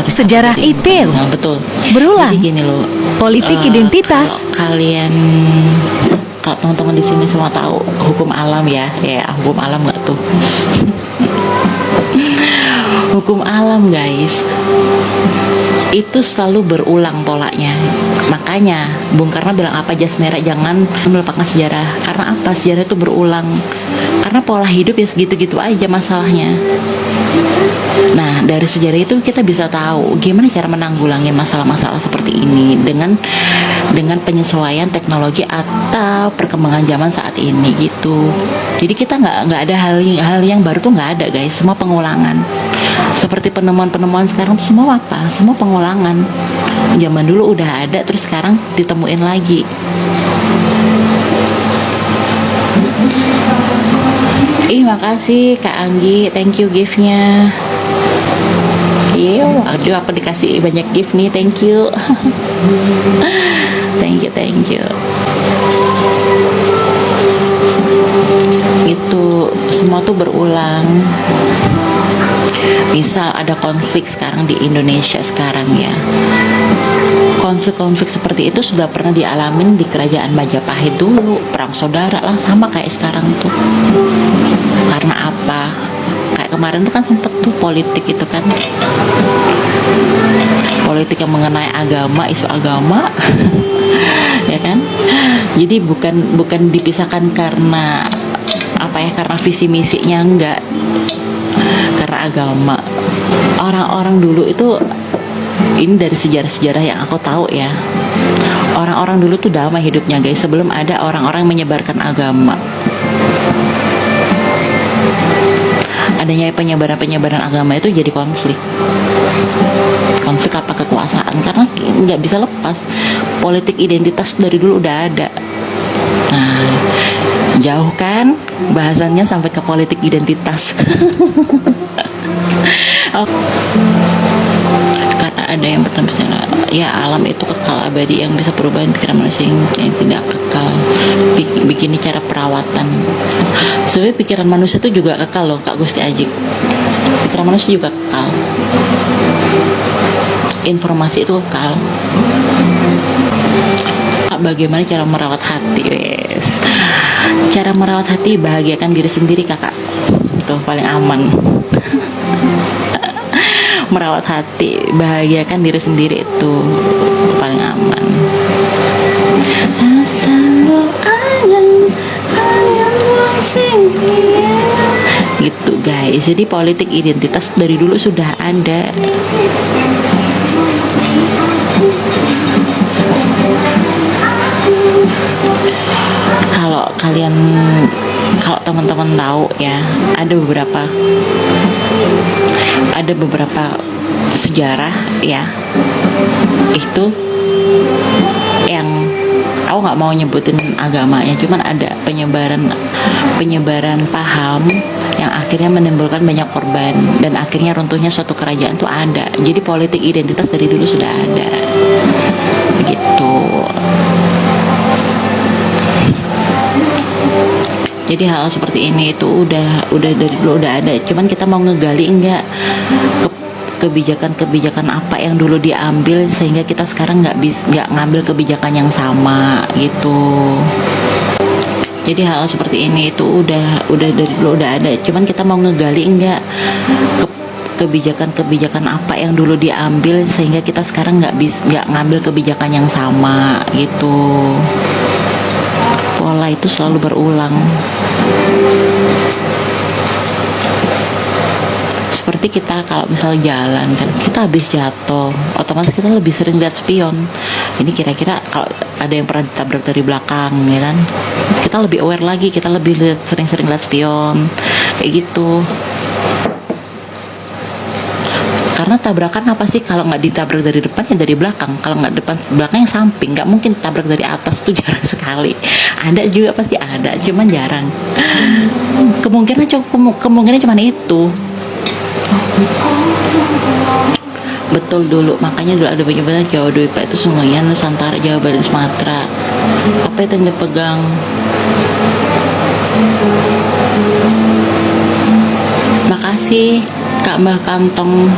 Sejarah ITIL Nah, betul. berulang. Jadi gini loh. Politik identitas. Kalau teman-teman di sini semua tahu hukum alam ya, hukum alam nggak tuh? Hukum alam guys, itu selalu berulang polanya. Makanya Bung Karno bilang apa, jas merah jangan melupakan sejarah. Karena apa? Sejarah itu berulang. Karena pola hidup ya segitu-gitu aja masalahnya. Nah, dari sejarah itu kita bisa tahu gimana cara menanggulangi masalah-masalah seperti ini dengan penyesuaian teknologi atau perkembangan zaman saat ini gitu. Jadi kita nggak ada hal yang baru tuh nggak ada guys, semua pengulangan. Seperti penemuan-penemuan sekarang tuh semua apa? Semua pengulangan. Zaman dulu udah ada, terus sekarang ditemuin lagi. Makasih Kak Anggi, thank you gift-nya. Aduh, aku dikasih banyak gift nih, thank you. thank you. Itu semua tuh berulang. Misal ada konflik sekarang di Indonesia sekarang ya. Konflik-konflik seperti itu sudah pernah dialamin di kerajaan Majapahit dulu, perang saudara lah, sama kayak sekarang tuh. Karena apa? Kayak kemarin tuh kan sempet tuh politik itu kan, politik yang mengenai agama, isu agama. Ya kan? Jadi bukan dipisahkan karena apa ya, karena visi misinya, enggak, karena agama. Orang-orang dulu itu, ini dari sejarah-sejarah yang aku tahu ya, orang-orang dulu tuh damai hidupnya guys, sebelum ada orang-orang yang menyebarkan agama. Adanya penyebaran agama itu jadi konflik apa, kekuasaan, karena nggak bisa lepas. Politik identitas dari dulu udah ada. Nah, jauh kan bahasannya sampai ke politik identitas. Karena ada yang pernah bicara, ya alam itu kekal abadi, yang bisa perubahan pikiran manusia yang tidak kekal. Begini cara perawatan. Sebenarnya pikiran manusia itu juga kekal loh Kak Gusti Ajik. Pikiran manusia juga kekal. Informasi itu kekal. Bagaimana cara merawat hati? Wes. Cara merawat hati, bahagiakan diri sendiri kakak. Itu paling aman. Merawat hati, bahagiakan diri sendiri, itu paling aman. Gitu guys. Jadi politik identitas dari dulu sudah ada. Kalau teman-teman tahu ya, ada beberapa sejarah ya, itu yang aku nggak mau nyebutin agamanya, cuman ada penyebaran paham yang akhirnya menimbulkan banyak korban dan akhirnya runtuhnya suatu kerajaan tuh ada. Jadi politik identitas dari dulu sudah ada begitu. Jadi hal seperti ini itu udah dari dulu udah ada, cuman kita mau ngegali enggak kebijakan apa yang dulu diambil sehingga kita sekarang nggak ngambil kebijakan yang sama gitu. Jadi hal seperti ini itu udah dari dulu udah ada, cuman kita mau ngegali enggak kebijakan apa yang dulu diambil sehingga kita sekarang nggak ngambil kebijakan yang sama gitu. Pola itu selalu berulang. Seperti kita kalau misalnya jalan kan, kita habis jatuh, otomatis kita lebih sering lihat spion. Ini kira-kira kalau ada yang pernah ditabrak dari belakang ya kan, kita lebih aware lagi, kita lebih sering-sering lihat spion kayak gitu. Karena tabrakan apa sih, kalau nggak ditabrak dari depan ya dari belakang, kalau nggak belakang yang samping. Nggak mungkin tabrak dari atas, tuh jarang sekali. Ada juga, pasti ada, cuman jarang. Kemungkinan cuma itu. Betul, dulu makanya dulu ada banyak Jawa Dwi Pak itu semuanya Nusantara, Jawa Barat, Sumatera. Apa itu yang dipegang? Makasih Kak Mbak Kantong.